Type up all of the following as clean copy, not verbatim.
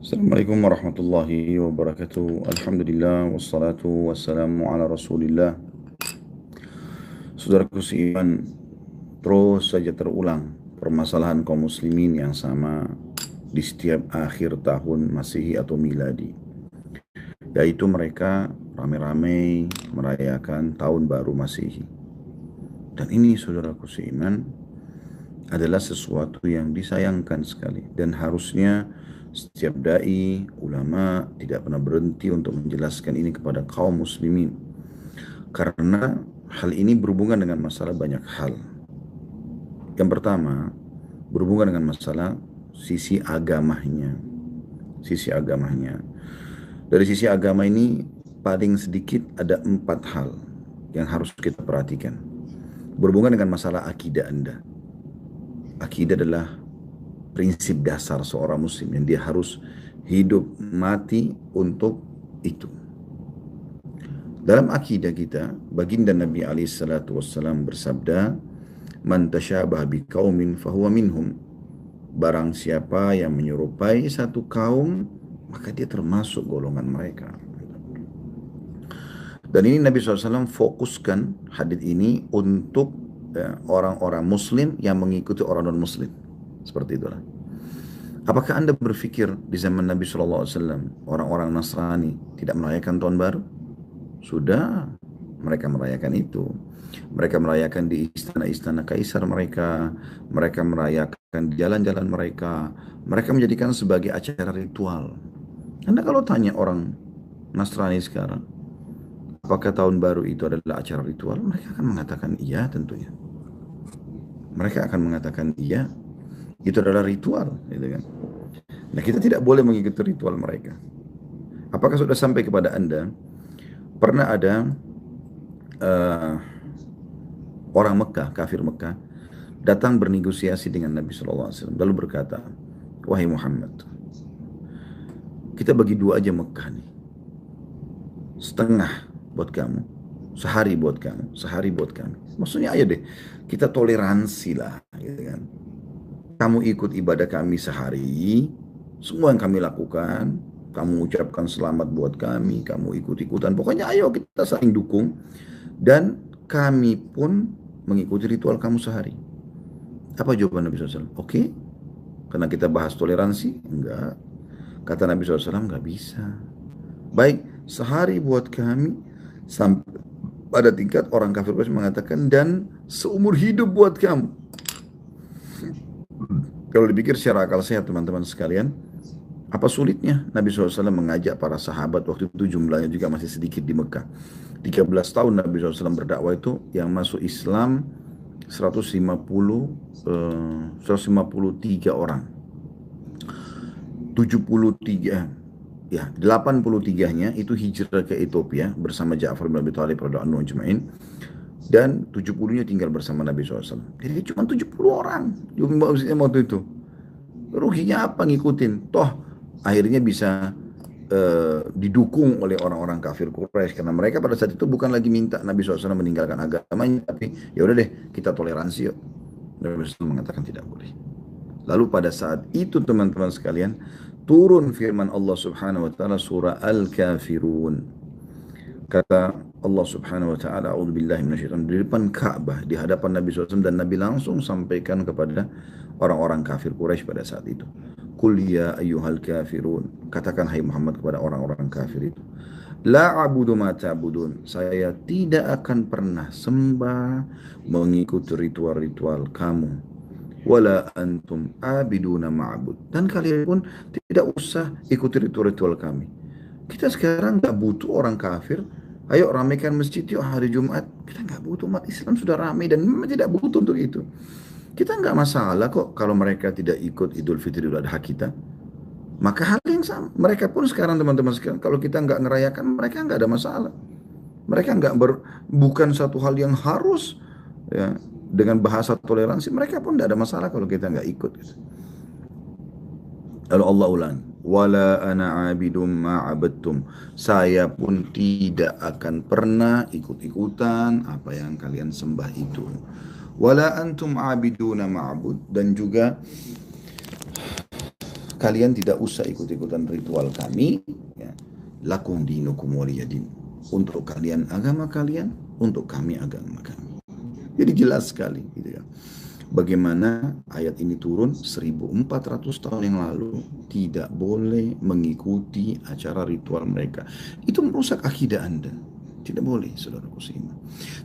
Assalamualaikum warahmatullahi wabarakatuh. Alhamdulillah wassalatu wassalamu ala Rasulillah. Saudaraku seiman, terus saja terulang permasalahan kaum muslimin yang sama di setiap akhir tahun Masehi atau Miladi, yaitu mereka ramai-ramai merayakan tahun baru Masehi. Dan ini saudaraku seiman adalah sesuatu yang disayangkan sekali dan harusnya setiap dai, ulama tidak pernah berhenti untuk menjelaskan ini kepada kaum muslimin karena hal ini berhubungan dengan masalah banyak hal. Yang pertama, berhubungan dengan masalah sisi agamanya. Sisi agamanya. Dari sisi agama ini paling sedikit ada 4 hal yang harus kita perhatikan. Berhubungan dengan masalah akidah Anda. Akidah adalah prinsip dasar seorang muslim yang dia harus hidup mati untuk itu. Dalam akidah kita, baginda Nabi SAW bersabda, "Man tasyabaha biqaumin fahuwa minhum." Barang siapa yang menyerupai satu kaum, maka dia termasuk golongan mereka. Dan ini Nabi SAW fokuskan hadis ini untuk orang-orang muslim yang mengikuti orang non-muslim. Seperti itulah. Apakah Anda berpikir di zaman Nabi SAW orang-orang Nasrani tidak merayakan tahun baru? Sudah, mereka merayakan itu. Mereka merayakan di istana-istana kaisar mereka. Mereka merayakan di jalan-jalan mereka. Mereka menjadikan sebagai acara ritual. Anda kalau tanya orang Nasrani sekarang, apakah tahun baru itu adalah acara ritual? Mereka akan mengatakan iya tentunya. Mereka akan mengatakan iya, itu adalah ritual. Gitu kan. Nah kita tidak boleh mengikuti ritual mereka. Apakah sudah sampai kepada Anda, pernah ada uh, orang Mekah, kafir Mekah, datang bernegosiasi dengan Nabi SAW. Lalu berkata, "Wahai Muhammad, kita bagi dua aja Mekah nih. Setengah buat kamu, sehari buat kamu, sehari buat kami." Maksudnya ayo deh, kita toleransi lah. Gitu kan. Kamu ikut ibadah kami sehari, semua yang kami lakukan, kamu ucapkan selamat buat kami, kamu ikut-ikutan. Pokoknya ayo kita saling dukung. Dan kami pun mengikuti ritual kamu sehari. Apa jawaban Nabi SAW? Oke, karena kita bahas toleransi? Enggak. Kata Nabi SAW, enggak bisa. Baik, sehari buat kami, sampai pada tingkat orang kafir Quraisy mengatakan, dan seumur hidup buat kamu. Kalau dipikir secara akal sehat teman-teman sekalian, apa sulitnya Nabi SAW mengajak para sahabat waktu itu jumlahnya juga masih sedikit di Mekah. 13 tahun Nabi SAW berdakwah itu yang masuk Islam 153 orang. 73 ya 83-nya itu hijrah ke Ethiopia bersama Ja'far bin Abi Thalib radhiyallahu anhu ajma'in, dan 70-nya tinggal bersama Nabi SAW. Jadi cuma 70 orang waktu itu. Ruginya apa ngikutin? Toh akhirnya bisa didukung oleh orang-orang kafir Quraisy karena mereka pada saat itu bukan lagi minta Nabi SAW meninggalkan agamanya, tapi ya udah deh kita toleransi yuk. Nabi SAW mengatakan tidak boleh. Lalu pada saat itu teman-teman sekalian turun firman Allah Subhanahu wa taala surah Al-Kafirun. Kata Allah Subhanahu wa taala, "A'udzubillahi minasyaitonir di depan Ka'bah, di hadapan Nabi SAW, dan Nabi langsung sampaikan kepada orang-orang kafir Quraisy pada saat itu. Qul ya ayyuhal kafirun. Katakan hai Muhammad kepada orang-orang kafir itu. La a'budu ma ta'budun. Saya tidak akan pernah sembah mengikuti ritual-ritual kamu. Wala antum abiduna ma'bud. Dan kalian pun tidak usah ikuti ritual-ritual kami. Kita sekarang nggak butuh orang kafir. Ayo ramaikan masjid yuk hari Jumat. Kita nggak butuh, umat Islam sudah ramai dan memang tidak butuh untuk itu. Kita nggak masalah kok kalau mereka tidak ikut Idul Fitri Idul Adha kita. Maka hal yang sama. Mereka pun sekarang teman-teman sekarang kalau kita nggak ngerayakan mereka nggak ada masalah. Mereka bukan satu hal yang harus ya, dengan bahasa toleransi mereka pun tidak ada masalah kalau kita nggak ikut. Gitu. Lalu Allah ulang, wala ana abidum ma'abadtum. Saya pun tidak akan pernah ikut-ikutan apa yang kalian sembah itu. Wala antum abiduna ma'bud. Dan juga kalian tidak usah ikut-ikutan ritual kami, ya. Lakum dinukum waliyadin. Untuk kalian agama kalian, untuk kami agama kami. Jadi jelas sekali gitu ya. Bagaimana ayat ini turun 1400 tahun yang lalu, tidak boleh mengikuti acara ritual mereka. Itu merusak akidah Anda. Tidak boleh, saudaraku seiman.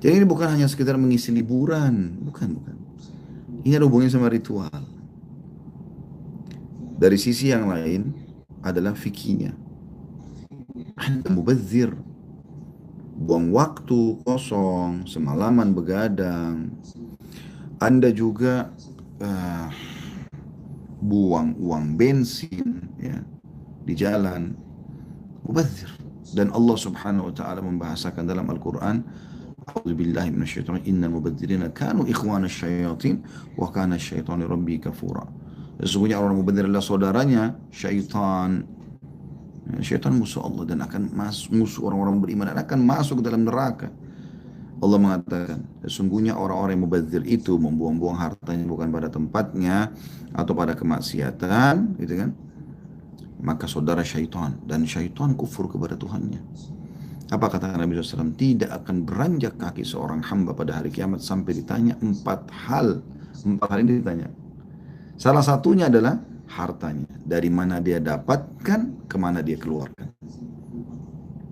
Jadi ini bukan hanya sekedar mengisi liburan, bukan. Ini ada hubungannya sama ritual. Dari sisi yang lain adalah fikihnya. Anda mubazir, buang waktu kosong, semalaman begadang. Anda juga buang uang bensin ya, di jalan. Mubazir. Dan Allah subhanahu wa ta'ala membahasakan dalam Al-Quran, A'udzubillahi minasyaitonir rajim, innal mubadzirina kanu ikhwana syayatin wa kana syaitanu rabbi kafura. Sesungguhnya orang mubadzir adalah saudaranya syaitan. Syaitan musuh Allah dan akan musuh orang-orang beriman dan akan masuk ke dalam neraka. Allah mengatakan, sesungguhnya orang-orang yang mubadzir itu membuang-buang hartanya bukan pada tempatnya atau pada kemaksiatan, gitu kan? Maka saudara syaitan, dan syaitan kufur kepada Tuhannya. Apa kata Nabi SAW? Tidak akan beranjak kaki seorang hamba pada hari kiamat sampai ditanya 4 hal. 4 hal ini ditanya. Salah satunya adalah hartanya. Dari mana dia dapatkan, kemana dia keluarkan.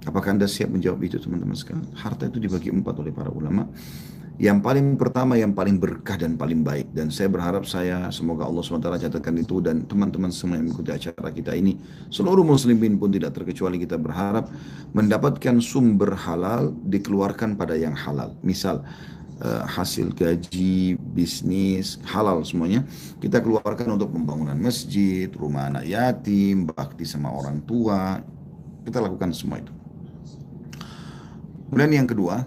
Apakah Anda siap menjawab itu, teman-teman sekalian? Harta itu dibagi 4 oleh para ulama. Yang paling pertama, yang paling berkah dan paling baik. Dan saya berharap semoga Allah SWT catatkan itu, dan teman-teman semua yang mengikuti acara kita ini, seluruh muslimin pun tidak terkecuali, kita berharap mendapatkan sumber halal dikeluarkan pada yang halal. Misal, hasil gaji, bisnis, halal semuanya, kita keluarkan untuk pembangunan masjid, rumah anak yatim, bakti sama orang tua. Kita lakukan semua itu. Kemudian yang kedua,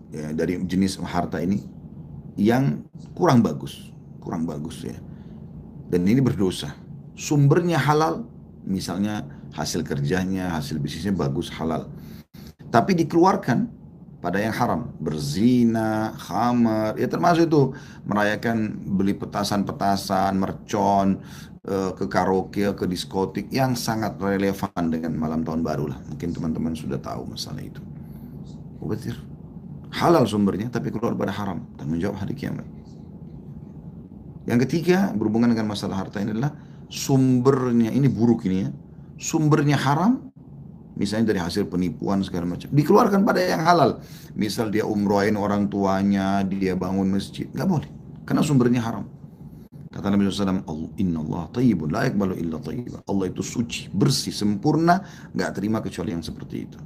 ya, dari jenis harta ini yang kurang bagus ya. Dan ini berdosa. Sumbernya halal, misalnya hasil kerjanya, hasil bisnisnya bagus, halal. Tapi dikeluarkan pada yang haram, berzina, khamar, ya termasuk itu merayakan beli petasan-petasan, mercon, ke karaoke, ke diskotik yang sangat relevan dengan malam tahun baru lah. Mungkin teman-teman sudah tahu masalah itu. Mubazir. Halal sumbernya tapi keluar pada haram, tanggung jawab hari kiamat. Yang ketiga berhubungan dengan masalah harta ini adalah sumbernya, ini buruk ini ya. Sumbernya haram, misalnya dari hasil penipuan segala macam, dikeluarkan pada yang halal. Misal dia umrohin orang tuanya, dia bangun masjid, nggak boleh karena sumbernya haram. Kata Nabi SAW, Inna Allah tayyibun la yakbalu illa tayyiba. Allah itu suci, bersih, sempurna, nggak terima kecuali yang seperti itu.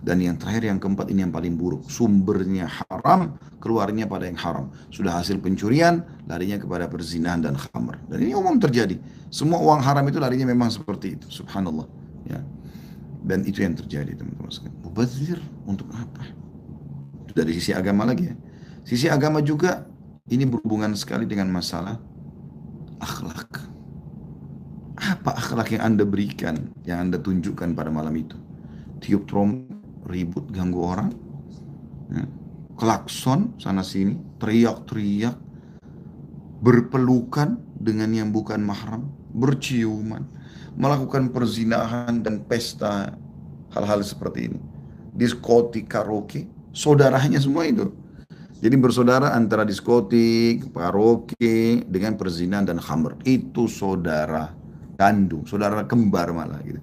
Dan yang terakhir, yang keempat, ini yang paling buruk. Sumbernya haram, keluarnya pada yang haram. Sudah hasil pencurian, larinya kepada perzinahan dan khamr. Dan ini umum terjadi. Semua uang haram itu larinya memang seperti itu. Subhanallah. Ya. Dan itu yang terjadi, teman-teman sekalian. Mubazir untuk apa? Itu dari sisi agama lagi ya. Sisi agama juga, ini berhubungan sekali dengan masalah akhlak. Apa akhlak yang Anda berikan, yang Anda tunjukkan pada malam itu? Tiup trompet, ribut, ganggu orang, ya. Klakson sana sini, teriak-teriak, berpelukan dengan yang bukan mahram, berciuman, melakukan perzinahan dan pesta, hal-hal seperti ini. Diskotik, karaoke, saudaranya semua itu. Jadi bersaudara antara diskotik, karaoke dengan perzinahan dan khamr. Itu saudara kandung, saudara kembar malah gitu.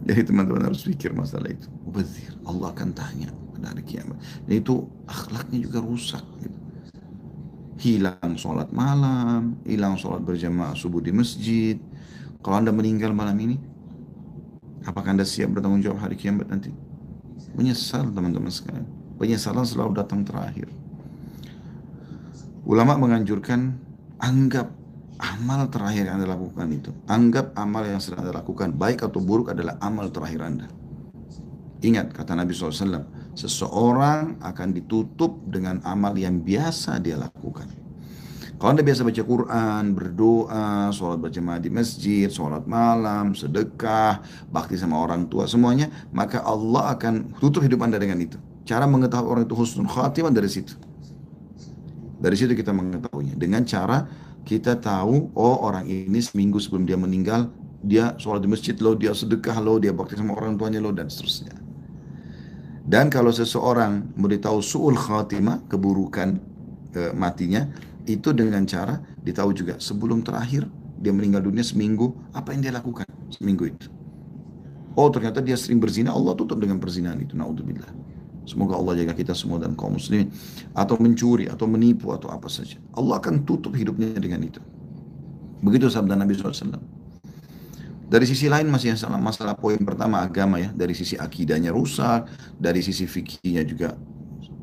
Jadi teman-teman harus pikir masalah itu. Mubazir, Allah akan tanya pada hari kiamat. Dan itu akhlaknya juga rusak gitu. Hilang sholat malam, hilang sholat berjamaah subuh di masjid. Kalau Anda meninggal malam ini, apakah Anda siap bertanggung jawab hari kiamat nanti? Menyesal, teman-teman sekalian. Penyesalan selalu datang terakhir. Ulama menganjurkan, anggap amal terakhir yang Anda lakukan itu, anggap amal yang sedang Anda lakukan, baik atau buruk, adalah amal terakhir Anda. Ingat kata Nabi SAW, seseorang akan ditutup dengan amal yang biasa dia lakukan. Kalau Anda biasa baca Quran, berdoa, sholat berjamaah di masjid, sholat malam, sedekah, bakti sama orang tua, semuanya, maka Allah akan tutup hidup Anda dengan itu. Cara mengetahui orang itu husnul khatimah dari situ. Dari situ kita mengetahuinya. Dengan cara kita tahu, oh orang ini seminggu sebelum dia meninggal, dia sholat di masjid loh, dia sedekah loh, dia bakti sama orang tuanya loh, dan seterusnya. Dan kalau seseorang memberitahu su'ul khatimah, keburukan matinya, itu dengan cara ditahu juga sebelum terakhir dia meninggal dunia seminggu, apa yang dia lakukan seminggu itu. Oh ternyata dia sering berzina, Allah tutup dengan perzinahan itu, naudzubillah. Semoga Allah jaga kita semua dan kaum muslimin. Atau mencuri, atau menipu, atau apa saja. Allah akan tutup hidupnya dengan itu. Begitu sabda Nabi SAW. Dari sisi lain masih yang salah, masalah poin pertama agama ya. Dari sisi akidahnya rusak, dari sisi fikihnya juga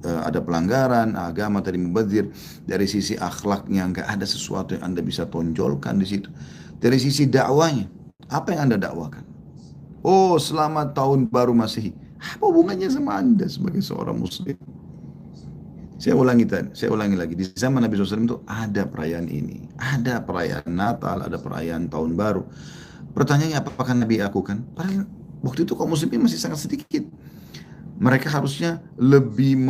ada pelanggaran, agama tadi mubazir. Dari sisi akhlaknya nggak ada sesuatu yang Anda bisa tonjolkan di situ. Dari sisi dakwanya, apa yang Anda dakwakan? Oh, selamat tahun baru Masehi. Apa hubungannya sama Anda sebagai seorang muslim? Saya ulangi lagi. Di zaman Nabi SAW itu ada perayaan ini. Ada perayaan Natal, ada perayaan tahun baru. Pertanyaannya apakah Nabi lakukan? Padahal waktu itu kaum muslimin masih sangat sedikit. Mereka harusnya lebih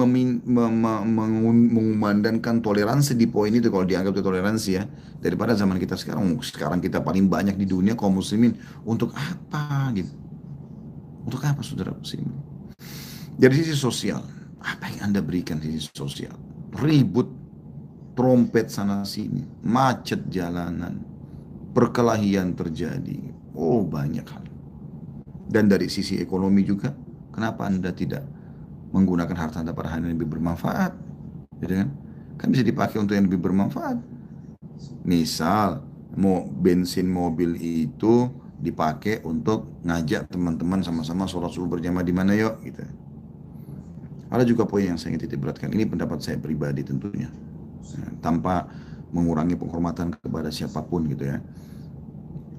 mengumandangkan toleransi di poin itu kalau dianggap itu toleransi ya. Daripada zaman kita sekarang. Sekarang kita paling banyak di dunia kaum muslimin. Untuk apa gitu? Untuk apa saudara muslimin? Dari sisi sosial, apa yang Anda berikan di sisi sosial? Ribut, trompet sana sini, macet jalanan, perkelahian terjadi. Oh banyak hal. Dan dari sisi ekonomi juga, kenapa Anda tidak menggunakan harta Anda pada hal yang lebih bermanfaat? Gitu kan? Kan bisa dipakai untuk yang lebih bermanfaat. Misal, mau bensin mobil itu dipakai untuk ngajak teman-teman sama-sama sholat subuh berjamaah di mana yuk gitu. Ada juga poin yang saya ingin titik beratkan. Ini pendapat saya pribadi tentunya. Ya, tanpa mengurangi penghormatan kepada siapapun gitu ya.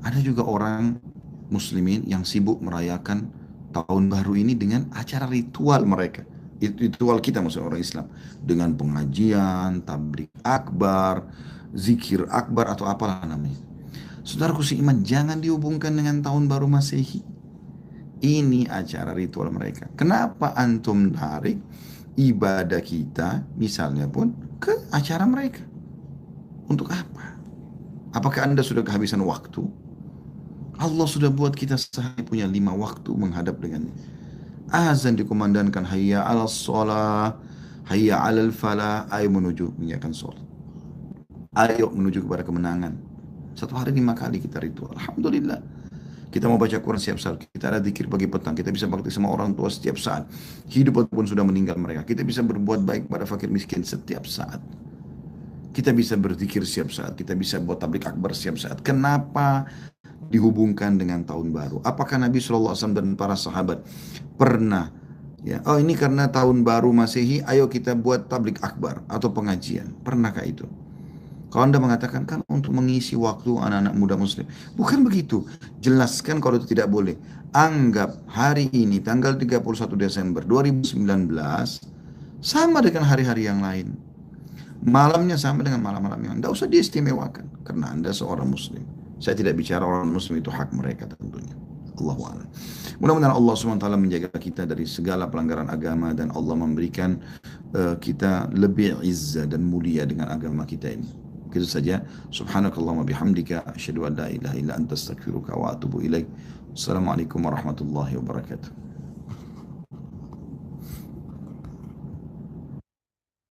Ada juga orang muslimin yang sibuk merayakan tahun baru ini dengan acara ritual mereka. Itu ritual kita maksudnya orang Islam. Dengan pengajian, tablik akbar, zikir akbar atau apalah namanya. Saudaraku seiman, jangan dihubungkan dengan tahun baru Masehi. Ini acara ritual mereka. Kenapa antum tarik ibadah kita misalnya pun ke acara mereka? Untuk apa? Apakah Anda sudah kehabisan waktu? Allah sudah buat kita sehari punya 5 waktu menghadap dengannya. Azan dikumandangkan hayya 'alas shalah, hayya 'alal falah, ayo menuju mengerjakan sholat. Ayo menuju kepada kemenangan. Satu hari 5 kali kita ritual. Alhamdulillah. Kita mau baca Quran setiap saat. Kita ada zikir pagi petang. Kita bisa bakti sama orang tua setiap saat. Hidup ataupun sudah meninggal mereka. Kita bisa berbuat baik pada fakir miskin setiap saat. Kita bisa berzikir setiap saat. Kita bisa buat tablik akbar setiap saat. Kenapa dihubungkan dengan tahun baru? Apakah Nabi SAW dan para sahabat pernah ya, oh ini karena tahun baru Masehi, ayo kita buat tablik akbar atau pengajian. Pernahkah itu? Kalau Anda mengatakan kan untuk mengisi waktu anak-anak muda muslim. Bukan begitu. Jelaskan kalau itu tidak boleh. Anggap hari ini tanggal 31 Desember 2019 sama dengan hari-hari yang lain. Malamnya sama dengan malam-malam yang lain. Tidak usah diistimewakan. Karena Anda seorang muslim. Saya tidak bicara orang muslim itu hak mereka tentunya. Allahu a'lam. Mudah-mudahan Allah SWT menjaga kita dari segala pelanggaran agama dan Allah memberikan kita lebih izzah dan mulia dengan agama kita ini. Itu saja. Subhanakallahumma bihamdika asyhadu an la ilaha illa anta astaghfiruka wa atubu ilaik. Assalamualaikum warahmatullahi wabarakatuh.